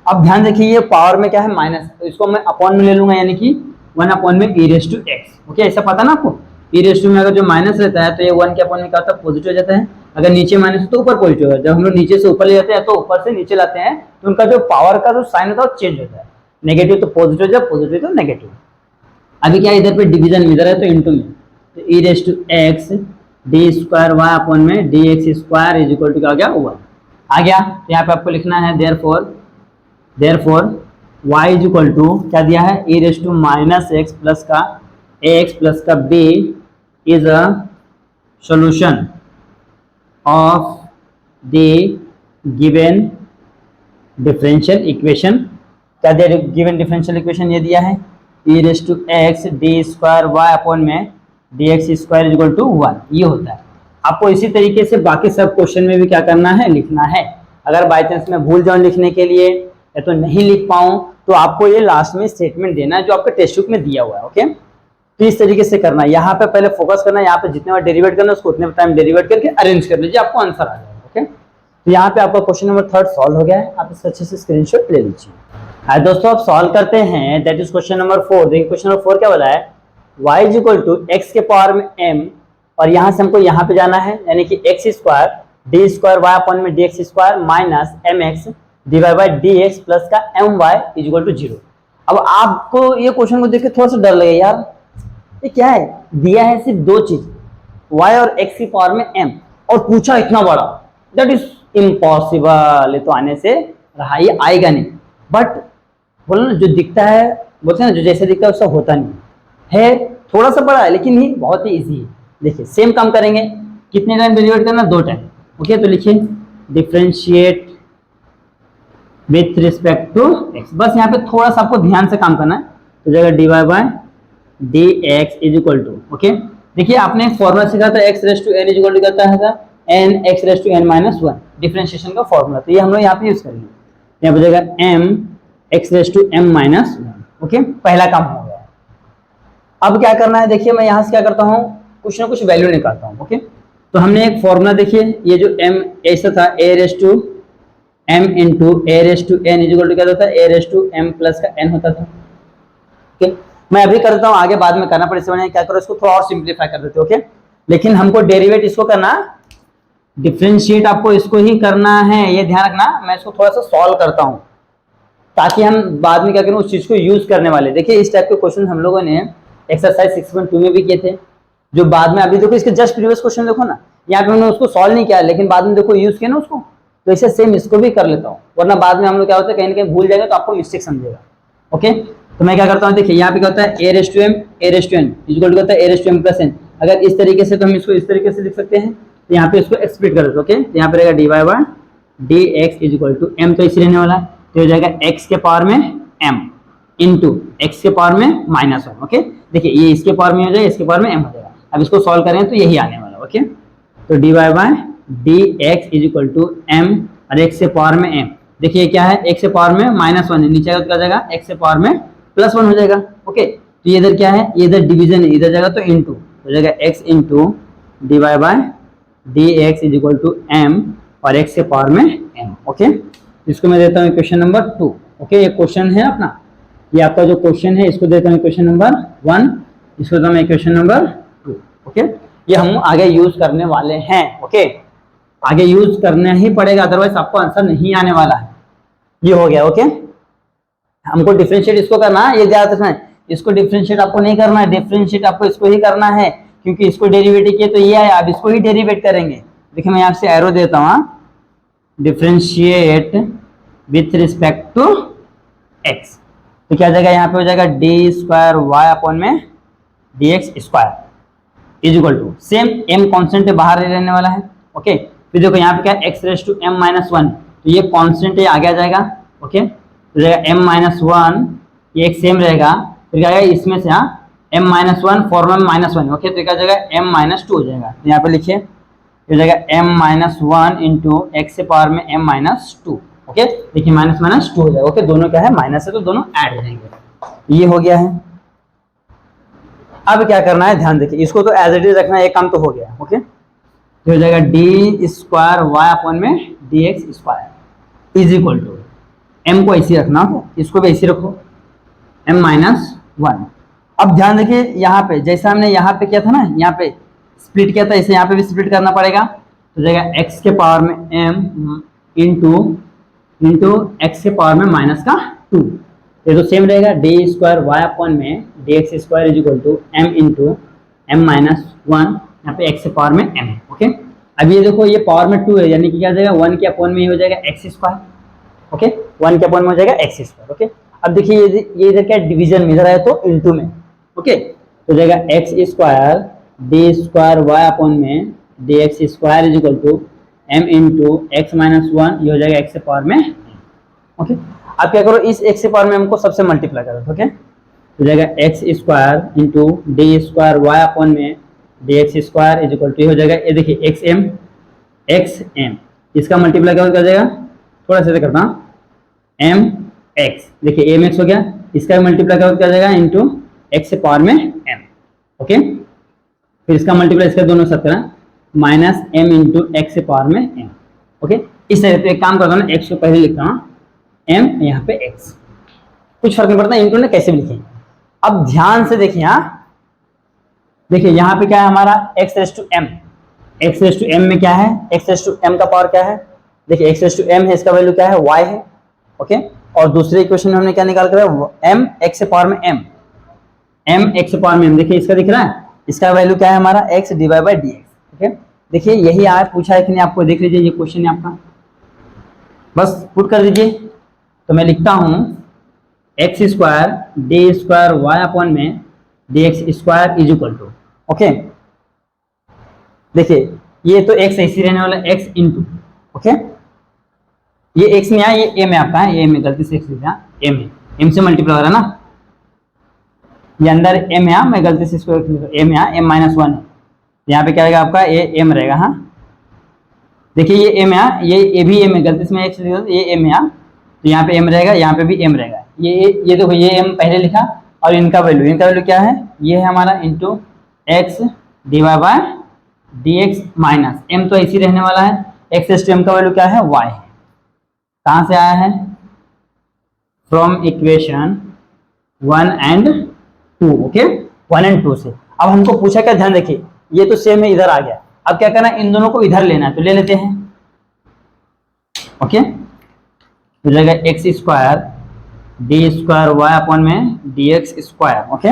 अब ध्यान देखिए ये पावर में क्या है माइनस, तो इसको मैं अपॉन में ले लूंगा, यानी कि 1 अपॉन में ई रेश टू एक्स। ओके ऐसा पता ना आपको, ई रेश टू में अगर जो माइनस रहता है तो ये 1 के अपॉन में क्या होता है, पॉजिटिव हो जाता है, अगर नीचे माइनस तो ऊपर पॉजिटिव होगा, जब हम लोग नीचे से ऊपर ले जाते हैं तो ऊपर से नीचे लाते हैं तो उनका जो पावर का जो साइन होता है वो चेंज होता है, नेगेटिव तो पॉजिटिव हो जाए, पॉजिटिव तो नेगेटिव। अभी क्या इधर पे डिवीजन में इधर है तो इंटू में, तो e raise to x d square y upon में d x square is equal to क्या हो गया 1 आ गया। तो यहाँ पे आपको लिखना है therefore y is equal to क्या दिया है, e raise to minus x plus का एक्स प्लस का b is a solution of the given differential equation. क्या दिया गिवन डिफरेंशियल इक्वेशन, ये दिया है e raise to x d square y upon में d x square is equal to 1, ये होता है। आपको इसी तरीके से बाकी सब क्वेश्चन में भी क्या करना है, लिखना है। अगर बाई चांस मैं भूल जाऊं लिखने के लिए या तो नहीं लिख पाऊं तो आपको ये लास्ट में स्टेटमेंट देना है जो आपके टेक्स्ट बुक में दिया हुआ है। ओके तो इस तरीके से करना है, यहाँ पे पहले फोकस करना है, यहाँ पे जितने बार डेरिवेट करना है उसको उतने टाइम डेरिवेट करके अरेंज कर लीजिए, आपको आंसर आ जाएगा। ओके तो यहाँ पे आपका क्वेश्चन नंबर 3 सॉल्व हो गया है, आप इसका अच्छे से स्क्रीनशॉट ले लीजिए। हाँ दोस्तों अब सॉल्व करते हैं, दैट इज क्वेश्चन नंबर 4। देखिए क्वेश्चन नंबर 4 क्या बोला है, y is equal to x के पावर में m, और यहाँ से हमको यहाँ पे जाना है, यानी कि x square d square y upon में d x square minus m x divide by d x plus का m y is equal to 0। अब आपको ये क्वेश्चन को देख के थोड़ा सा डर लगे, यार ये क्या है, दिया है सिर्फ 2 चीज y और x की पावर में m, और पूछा इतना बड़ा, दैट इज इम्पॉसिबल, ये तो आने से रहा, ये आएगा नहीं। बट बोलो ना जो दिखता है, बोलते हैं ना जो जैसे दिखता है उसका होता नहीं है, थोड़ा सा बड़ा है लेकिन ये बहुत ही इजी है। देखिए सेम काम करेंगे, कितने टाइम डेरिवेट करना, 2 टाइम। ओके तो लिखिए differentiate with respect to x, बस यहाँ पे थोड़ा सा आपको ध्यान से काम करना है, तो जगह d y by d x is equal to. Okay देखिए आपने फॉर्मूला सीखा था x raise to n is equal to क्या था, n x raise to n minus 1 differentiation का फॉर्मूला, तो ये हम लोग यहाँ पे यूज करेंगे, यहाँ पे जाएगा m x raise to m minus 1। Okay पहला काम हो गया। अब क्या करना है, देखिए मैं यहाँ से क्या करता हूँ, कुछ ना कुछ वैल्यू निकालता हूँ। ओके तो हमने एक फॉर्मूला देखिए, ये जो m ऐसा था a raise to m into a raise to n is equal to क्या होता है, a raise to m plus का n होता था। ओके मैं अभी करता हूँ, आगे बाद में करना पड़े, इससे क्या करो इसको थोड़ा और सिंप्लीफाई कर देते। ओके लेकिन हमको डेरिवेट इसको करना, डिफरेंशिएट आपको इसको ही करना है, ये ध्यान रखना। मैं इसको थोड़ा सा सॉल्व करता हूँ ताकि हम बाद में क्या करें उस चीज को यूज करने वाले। देखिए इस टाइप के क्वेश्चन हम लोगों ने एक्सरसाइज 6.2 में भी किए थे, जो बाद में, अभी देखो इसके जस्ट प्रीवियस क्वेश्चन देखो ना, यहाँ पे मैंने उसको सॉल्व नहीं किया लेकिन बाद में देखो यूज किया ना उसको, तो इसे सेम इसको भी कर लेता हूँ, वरना बाद में हम लोग क्या होता है कहीं ना कहीं भूल जाएंगे तो आपको मिस्टेक समझेगा। ओके तो मैं क्या करता हूँ, देखिए यहाँ पे क्या होता है a raise to m a raise to n is equal to होता है a raise to m plus n, अगर इस तरीके से तो हम इसको इस तरीके से लिख सकते हैं, तो यहाँ पे इसको स्प्लिट कर देते हैं। ओके, तो यहाँ पे रहेगा d y by d x is equal to m, तो इसी रहने वाला है, तो हो जाएगा एक्स के पावर में एम इंटू एक्स के पावर में माइनस वन। ओके, देखिए ये इसके पावर में हो जाएगा, इसके पावर में एम हो जाएगा। अब इसको सॉल्व करें तो यही आने वाला। ओके, तो d y by d x is equal to m और एक्स से पावर में एम। देखिए क्या है, एक्स से पावर में माइनस वन है, नीचे क्या जाएगा एक्स से पावर में प्लस वन हो जाएगा। ओके, तो ये इधर क्या है, ये इधर डिवीजन है, इधर जाएगा तो इंटू हो जाएगा x into d y by d x is equal to m और एक्स के पावर में एम। ओके, इसको मैं देता हूँ क्वेश्चन नंबर 2। ओके, ये क्वेश्चन है अपना, ये आपका जो क्वेश्चन है इसको देता हूँ क्वेश्चन नंबर 1, इसको देता हूँ क्वेश्चन नंबर 2। ओके, ये हम आगे यूज करने वाले हैं। ओके, आगे यूज करना ही पड़ेगा, अदरवाइज आपको आंसर नहीं आने वाला है। ये हो गया। ओके, हमको डिफरेंशिएट इसको करना है, ये याद रखना है, इसको डिफरेंशिएट आपको नहीं करना है, डिफरेंशिएट आपको इसको ही करना है, क्योंकि इसको डेरिवेटिव किए तो ये आया, आप इसको ही डेरिवेट करेंगे। देखिए मैं यहाँ से एरो देता हूँ, differentiate with respect to x, तो क्या जाएगा, यहाँ पे हो जाएगा डी स्क्वायर वाई अपॉन में d x square is equal to same m constant है, बाहर रहने वाला है। ओके, फिर देखो यहाँ पे क्या x raise to m minus one, तो ये कॉन्स्टेंट है, आगे आ जाएगा। ओके, तो जाएगा एम माइनस वन, ये एक सेम रहेगा, फिर क्या आएगा इसमें से, हाँ एम माइनस वन फॉर्म में माइनस वन। ओके, तो क्या जाएगा एम माइनस टू हो जाएगा, यहाँ पे लिखिए हो जाएगा m minus one into x से पावर में एम माइनस टू। ओके, देखिए माइनस माइनस टू हो जाएगा। ओके, दोनों क्या है माइनस है, तो दोनों ऐड हो जाएंगे। ये हो गया है। अब क्या करना है, ध्यान देखिए, इसको तो एज इट इज रखना है, एक काम तो हो गया। ओके, तो हो जाएगा डी स्क्वायर वाई अपॉन में d x square is equal to m को ऐसे रखना, इसको भी ऐसे रखो एम माइनस वन। अब ध्यान देखिए यहाँ पे, जैसा हमने यहाँ पे किया था ना, यहाँ पे स्प्लिट किया था, इसे यहाँ पे भी स्प्लिट करना पड़ेगा, तो जाएगा एक्स के पावर में एम इंटू एक्स के पावर में माइनस का टू, ये तो सेम रहेगा, डी स्क्वायर वाई अपॉन में d x square is equal to m into m minus one, यहाँ पे एक्स के पावर में एम है। ओके, अब ये देखो ये पावर में टू है, यानी कि क्या जाएगा वन के अपॉन में ही हो जाएगा एक्स स्क्वायर। ओके, वन के अपॉन में हो जाएगा एक्स स्क्वायर। ओके, अब देखिए ये इधर क्या डिवीजन में, इधर आया तो इंटू में। ओके, तो जाएगा x square d square y upon में d x square is equal to m into x minus one, ये हो जाएगा एक्स के पावर में। ओके, अब क्या करो, इस एक्स के पावर में हमको सबसे मल्टीप्लाई करो। ओके, तो जाएगा x square into d square y upon में d x square is equal to हो जाएगा, ये देखिए एक्स एम, इसका मल्टीप्लाई कर जाएगा, थोड़ा सा करता हूँ, एम एक्स, देखिए एम एक्स हो गया, इसका मल्टीप्लाई कर जाएगा इंटू एक्स से पावर में एम। ओके, फिर इसका मल्टीप्लाई इसका दोनों साथ करना, माइनस एम इंटू एक्स से पावर में एम। ओके, इस तरह से एक काम करता हूँ ना, एक्स को पहले लिखता हूँ एम, यहाँ पे एक्स, कुछ फर्क नहीं पड़ता इंटू ने कैसे भी लिखेंगे। अब ध्यान से देखिए, यहाँ देखिए यहाँ पे क्या है हमारा x raise to m, x raise to m में क्या है, एक्स रेस टू एम का पावर क्या है, देखिए एक्स रेस टू एम है, इसका वैल्यू क्या है वाई है। ओके, और दूसरे इक्वेशन में हमने क्या निकाल कर एम एक्स से पावर में एम एक्स से पावर में एम, देखिए इसका दिख रहा है, इसका वैल्यू क्या है हमारा x divide by d x. Okay, देखिए यही आज पूछा है कि नहीं आपको, देख लीजिए ये क्वेश्चन है आपका, बस पुट कर दीजिए। तो मैं लिखता हूँ x square d square y upon में d x square is equal to, okay देखिए ये तो एक्स ऐसी रहने वाला एक्स इंटू, ओके ये एक्स में आया, ये ए में आपका है, ये में गलती से एक्स लिखा, ए में एम से मल्टीप्लाई हो रहा है ना, ये अंदर एम है, मैं गलती से इसको ए में एम माइनस वन है, यहाँ पे क्या रहेगा आपका ए एम रहेगा। हाँ देखिए ये एम है, ये भी एम है, गलती से मैं एक्स लिखा ये एम है, तो यहाँ पे एम रहेगा, यहाँ पे भी एम रहेगा, ये देखो ये एम पहले लिखा और इनका वैल्यू क्या है, ये है हमारा into x divide by d x minus m, तो ऐसी रहने वाला है, एक्स एस टू एम का वैल्यू क्या है वाई है, कहाँ से आया है from equation 1 and 2, okay 1 and 2 से। अब हमको पूछा क्या, ध्यान देखिए ये तो सेम है, इधर आ गया, अब क्या करना है इन दोनों को इधर लेना है, तो ले लेते हैं, ओके हो जाएगा x square d square y upon में d x square, okay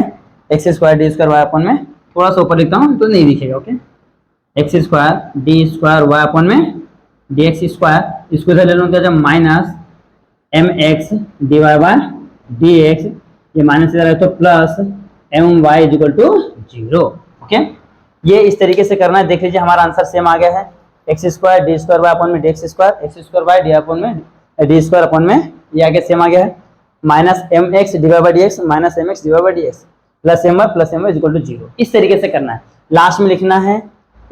x square d square y upon में, थोड़ा सा ऊपर लिखता हूँ तो नहीं दिखेगा, okay x square d square y upon में डी एक्स स्क्वायर, इसको इधर ले लूँ क्या, जब minus m x divide by d x, ये माइनस इधर है तो plus m y is equal to 0, okay ये इस तरीके से करना है। देख लीजिए हमारा आंसर सेम आ गया है, x square d square y upon में d x square, x square y d upon में डी स्क्वायर अपॉन में, ये आगे सेम आ गया है, minus m x divide by d x minus m x divide by d x plus m y equal to 0। इस तरीके से करना है। लास्ट में लिखना है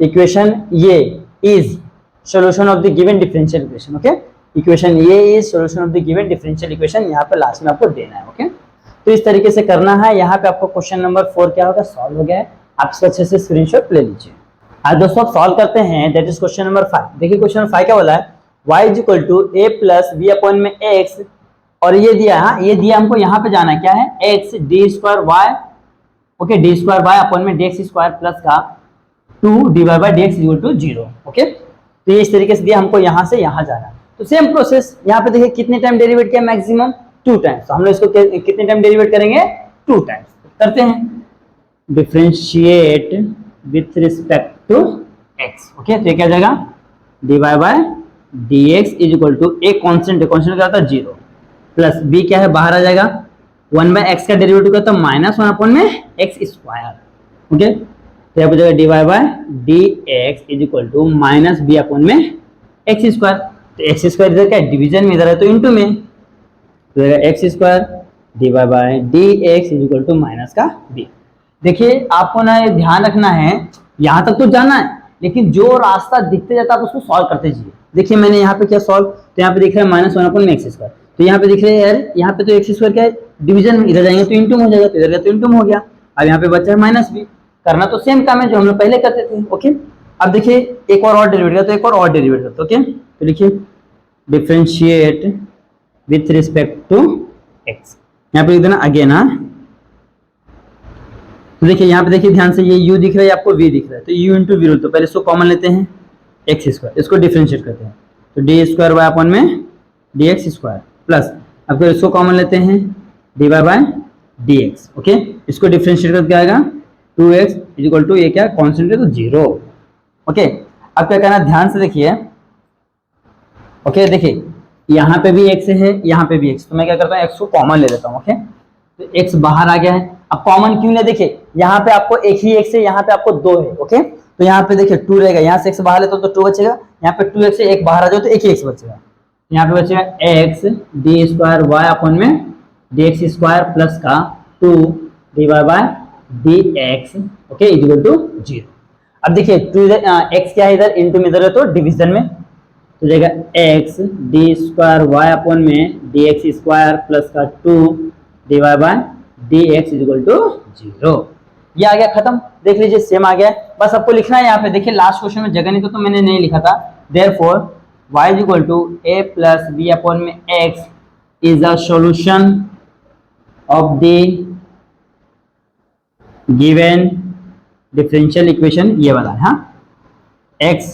इक्वेशन ये is solution of the given differential equation. Okay, equation ये is solution of the given differential equation, यहाँ पे लास्ट में आपको देना है। ओके, तो इस तरीके से करना है। यहाँ पे आपको क्वेश्चन नंबर 4 क्या होगा, सॉल्व हो गया है। आप इसको अच्छे से स्क्रीनशॉट ले लीजिए। आज दोस्तों आप सॉल्व करते हैं, दैट इज क्वेश्चन नंबर 5। देखिए क्वेश्चन नंबर 5 क्या बोला है, y is equal to a plus b upon में x, और ये दिया है, ये दिया हमको यहाँ पे जाना है, क्या है, x d square y, okay, d square y upon में डी एक्स स्क्वायर प्लस का 2 divide by d x equal to 0। Okay, तो ये इस तरीके से दिया हमको, यहाँ से यहाँ जाना है। तो सेम प्रोसेस यहाँ पे देखिए कितने टाइम डेरिवेट किया, मैक्सिमम 2 टाइम्स। तो हम लोग इसको कितने टाइम डेरिवेट करेंगे, 2 टाइम्स। करते हैं, differentiate with respect to x। Okay, तो ये क्या हो जाएगा, divide by dx is equal to a constant, constant क्या होता है 0, प्लस b क्या है, बाहर आ जाएगा, 1 बाय x का डेरिवेटिव क्या होता है, माइनस 1 अपॉन में x स्क्वायर। ओके, तो यहाँ पे जाएगा divide by dx is equal to minus b upon में x स्क्वायर। तो x स्क्वायर इधर क्या है, डिवीजन में, इधर है तो इनटू में, तो जाएगा x square divide by dx is equal to minus का b। देखिए आपको ना ये ध्यान रखना है, यहाँ तक तो जाना है, लेकिन जो रास्ता दिखते जाता है आप उसको सॉल्व करते जाइए। देखिए मैंने यहाँ पे क्या सॉल्व, तो यहाँ पे दिख रहा है माइनस 1 अपॉन में एक्स स्क्वायर, तो यहाँ पे दिख रहा है यार, यहाँ पे तो एक्स स्क्वायर क्या है, डिवीजन में, इधर जाएंगे तो इनटू हो जाएगा, तो इधर तो इनटू हो गया। अब यहाँ पे बचा है माइनस बी, करना तो सेम काम है जो हम लोग पहले करते थे। ओके, अब देखिए एक और डेरिवेट किया, तो एक और डेरिवेट करते। ओके, तो लिखिए differentiate with respect to x, यहाँ पे लिख देना अगेन। तो देखिए यहाँ पे देखिए ध्यान से, ये u दिख रहा है, आपको v दिख रहा है, तो u इंटू वी, तो पहले इसको कॉमन लेते हैं, एक्स स्क्वायर, इसको डिफरेंशिएट करते हैं, तो डी स्क्वायर वाई अपॉन में डी एक्स स्क्वायर प्लस, अब फिर इसको कॉमन लेते हैं, d y by d x. Okay, इसको डिफरेंशिएट करके आएगा 2x इज इक्वल टू, ये क्या कॉन्स्टेंट है तो 0। ओके, अब क्या करना, ध्यान से देखिए। ओके, देखिए यहाँ पे भी x है, यहाँ पे भी x, तो मैं क्या करता हूँ, x को कॉमन ले लेता हूँ। ओके, तो x बाहर आ गया है। अब कॉमन क्यों ले, देखिए यहाँ पे आपको एक ही x है, यहाँ पे आपको 2 है। ओके, तो यहाँ पे देखिए 2 रहेगा, यहाँ से x बाहर ले तो 2 बचेगा, यहाँ पे 2x से 1 बाहर आ जाओ तो एक ही x बचेगा, यहाँ पे बचेगा x d square y upon में डी एक्स स्क्वायर प्लस का 2 divide by d x, okay, is equal to 0। अब देखिए 2 x क्या है इधर, इनटू में इधर है तो डिवीजन में, तो जाएगा x d square y upon में डी एक्स स्क्वायर प्लस का 2 divide by d x is equal to 0। ये आ गया खत्म। देख लीजिए सेम आ गया, बस आपको लिखना है यहाँ पे। देखिए लास्ट क्वेश्चन में जगह नहीं तो मैंने नहीं लिखा था, therefore y is equal to a plus b upon में x is a solution of the given differential equation, ये वाला है, हाँ, x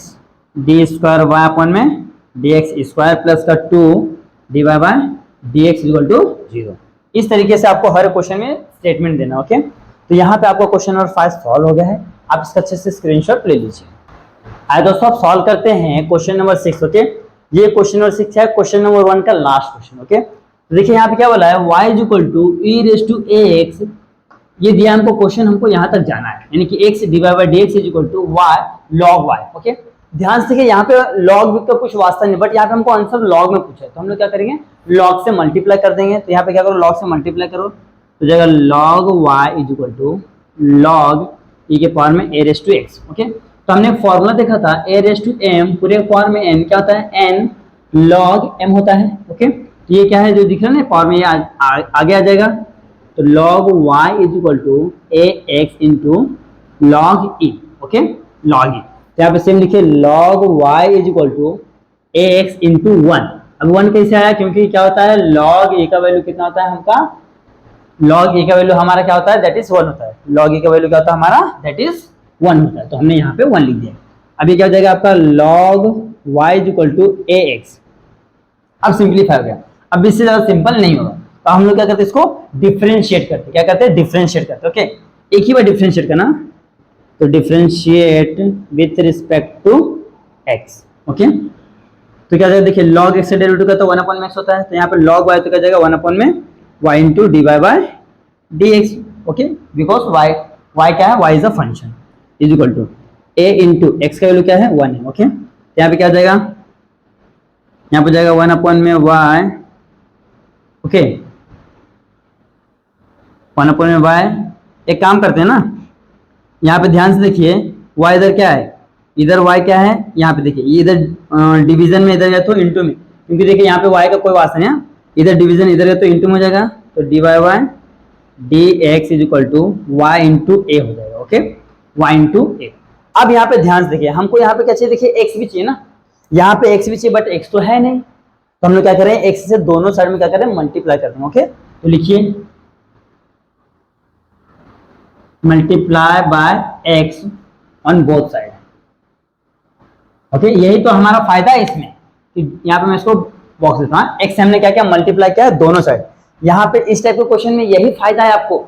d square y upon में डी एक्स स्क्वायर प्लस का 2 divide by d x equal to 0। इस तरीके से आपको हर क्वेश्चन में स्टेटमेंट देना। ओके, तो यहाँ पे आपको क्वेश्चन नंबर 5 सॉल्व हो गया है, आप इसका अच्छे से स्क्रीनशॉट ले लीजिए। आइए दोस्तों आप सॉल्व करते हैं क्वेश्चन नंबर 6। ओके, ये क्वेश्चन नंबर 6 है, क्वेश्चन नंबर 1 का लास्ट क्वेश्चन। ओके, तो देखिए यहाँ पे क्या बोला है, y is equal to e raise to a x, ये दिया हमको क्वेश्चन, हमको यहाँ तक जाना है, यानी कि x divide by dx is equal to y log y। Okay, ध्यान से देखिए यहाँ पे log का कुछ वास्ता नहीं, बट यहाँ पे हमको आंसर log में पूछा है, तो हम लोग क्या करेंगे, log से मल्टीप्लाई कर देंगे। तो यहाँ पे क्या करो, log से मल्टीप्लाई करो, तो जाएगा log y is equal to log e के पावर में a raise to x। Okay, तो हमने फॉर्मूला देखा था a रेज टू m पूरे पावर में n क्या होता है, n log m होता है। ओके, तो ये क्या है जो दिख रहा है ना पावर में, ये आगे आ जाएगा, तो log y is equal to a x into log e। Okay, log e, तो यहाँ पे सेम लिखिए log y is equal to a x into 1। अब 1 कैसे आया, क्योंकि क्या होता है, log a का वैल्यू कितना होता है हमका, log a का वैल्यू हमारा क्या होता है, दैट इज 1 होता है। log a का वैल्यू क्या होता है हमारा, दैट इज 1 होता है, तो हमने यहाँ पे 1 लिख दिया। अब ये क्या हो जाएगा आपका, log y is equal to a x। अब सिंप्लीफाई हो गया, अब इससे ज्यादा सिंपल नहीं होगा, तो हम लोग क्या करते हैं, इसको डिफरेंशिएट करते, क्या करते हैं, डिफरेंशिएट करते। ओके, एक ही बार डिफरेंशिएट करना, तो differentiate with respect to x। Okay, तो क्या जाएगा, देखिए log x से डेरिवेटिव का तो 1 अपॉन में x होता है, तो यहाँ पे log y तो क्या जाएगा 1 अपॉन में y into d y by d x. Okay, because y क्या है, y is a function. Is equal to a into x का वैल्यू क्या है 1 है। ओके, यहाँ पे क्या हो जाएगा, यहाँ पे जाएगा 1 अपॉन में y। ओके, 1 अपॉन में y। एक काम करते हैं ना, यहाँ पे ध्यान से देखिए, y इधर क्या है, इधर y क्या है, यहाँ पे देखिए ये इधर डिवीजन में इधर गया तो इंटू में, क्योंकि देखिए यहाँ पे y का कोई वास्ता नहीं है, इधर डिवीजन इधर गया तो इंटू में हो जाएगा, तो d y y d x is equal to y into a हो जाएगा। Okay, y into a. अब यहाँ पे ध्यान से देखिए, हमको यहाँ पे क्या चाहिए, देखिए x भी चाहिए ना, यहाँ पे x भी चाहिए बट x तो है नहीं, तो हम लोग क्या करें, x से दोनों साइड में क्या करें, मल्टीप्लाई कर दें। ओके, तो लिखिए multiply by x on both side. Okay, यही तो हमारा फायदा है इसमें कि यहाँ पे मैं इसको बॉक्स देता हूँ, x हमने क्या किया, मल्टीप्लाई किया दोनों साइड। यहाँ पे इस टाइप के क्वेश्चन में यही फायदा है आपको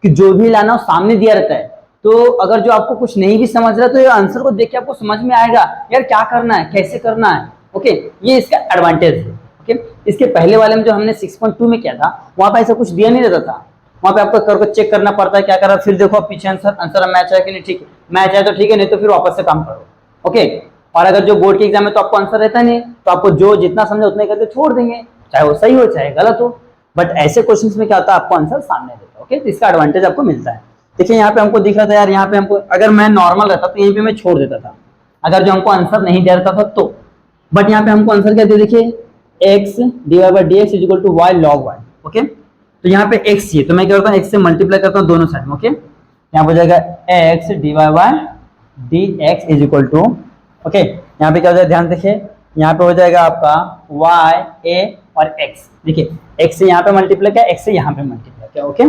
कि जो भी लाना हो सामने दिया रहता है, तो अगर जो आपको कुछ नहीं भी समझ रहा है तो ये आंसर को देख के आपको समझ में आएगा यार क्या करना है, कैसे करना है। ओके, ये इसका एडवांटेज है। ओके, इसके पहले वाले में जो हमने 6.2 में किया था, वहां पे ऐसा कुछ दिया नहीं रहता था, वहां पे आपको करके चेक करना पड़ता है, क्या करा, फिर देखो पीछे आंसर मैच है कि नहीं, ठीक है मैच है तो ठीक है, नहीं तो फिर वापस से काम करो। ओके, और अगर जो बोर्ड के एग्जाम में तो आपको आंसर रहता नहीं, तो आपको जो जितना समझे उतना ही करके छोड़ देंगे, चाहे वो सही हो चाहे गलत हो। बट ऐसे क्वेश्चंस में क्या होता है, आपको आंसर सामने देता है। ओके, तो इसका एडवांटेज आपको मिलता है। देखिए यहाँ पे हमको दिख रहा था यार, यहाँ पे हमको अगर मैं नॉर्मल रहता तो यहीं पे मैं छोड़ देता था, अगर जो हमको आंसर नहीं दे रहा था तो, बट यहाँ पे हमको आंसर क्या दे, देखिए x divide by dx is equal to y log y। Okay, तो यहाँ पे x चाहिए तो मैं क्या करता हूँ, x से मल्टीप्लाई करता हूँ दोनों साइड में। ओके, यहाँ पे हो जाएगा x divide by dx is equal to, okay यहाँ पे क्या हो जाएगा, ध्यान देखिए यहाँ पे हो जाएगा आपका y a और x। देखिए x से यहाँ पे मल्टीप्लाई किया, x से यहाँ पे मल्टीप्लाई किया। ओके,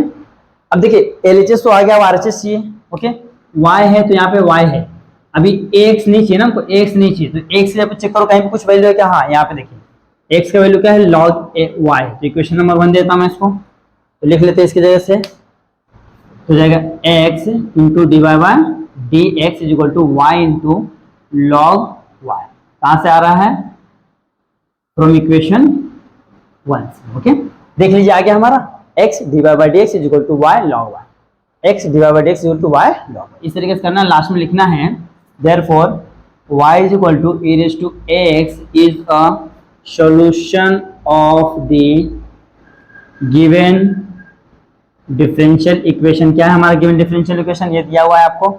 अब देखिए LHS तो आ गया, अब RHS चाहिए। ओके, y है तो यहाँ पे y है, अभी x नहीं चाहिए ना हमको, x नहीं चाहिए, तो x से चेक करो कहीं पे कुछ वैल्यू है क्या, हाँ यहाँ पे देखिए x का वैल्यू क्या है, log y। तो इक्वेशन नंबर 1 देता हूँ मैं इसको, तो लिख लेते हैं इसकी जगह से, तो जाएगा x into d y by d x is equal to y into log y. कहाँ से आ रहा है, फ्रॉम इक्वेशन 1। ओके, देख लीजिए आ गया हमारा x divide by dx is equal to y log y, x divide by dx is equal to y log y। इस तरीके से करना, लास्ट में लिखना है therefore y is equal to e raise to x is a solution of the given differential equation. क्या है हमारा गिवन डिफरेंशियल इक्वेशन, ये दिया हुआ है आपको,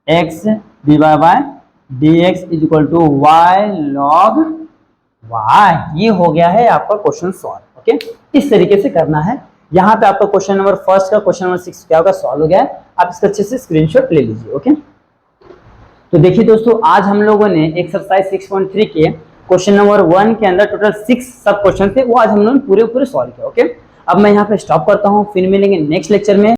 x divide by dx is equal to y log y। ये हो गया है आपका क्वेश्चन सॉल्व। ओके, इस तरीके से करना है। यहाँ पे आपका क्वेश्चन नंबर फर्स्ट का क्वेश्चन नंबर 6 क्या होगा, सॉल्व हो गया है। आप इसका अच्छे से स्क्रीनशॉट ले लीजिए। ओके, तो देखिए दोस्तों, आज हम लोगों ने एक्सरसाइज 6.3 के क्वेश्चन नंबर 1 के अंदर टोटल 6 सब क्वेश्चन थे, वो आज हम लोगों ने पूरे सॉल्व किया। ओके, अब मैं यहाँ पे स्टॉप करता हूँ, फिर मिलेंगे नेक्स्ट लेक्चर में।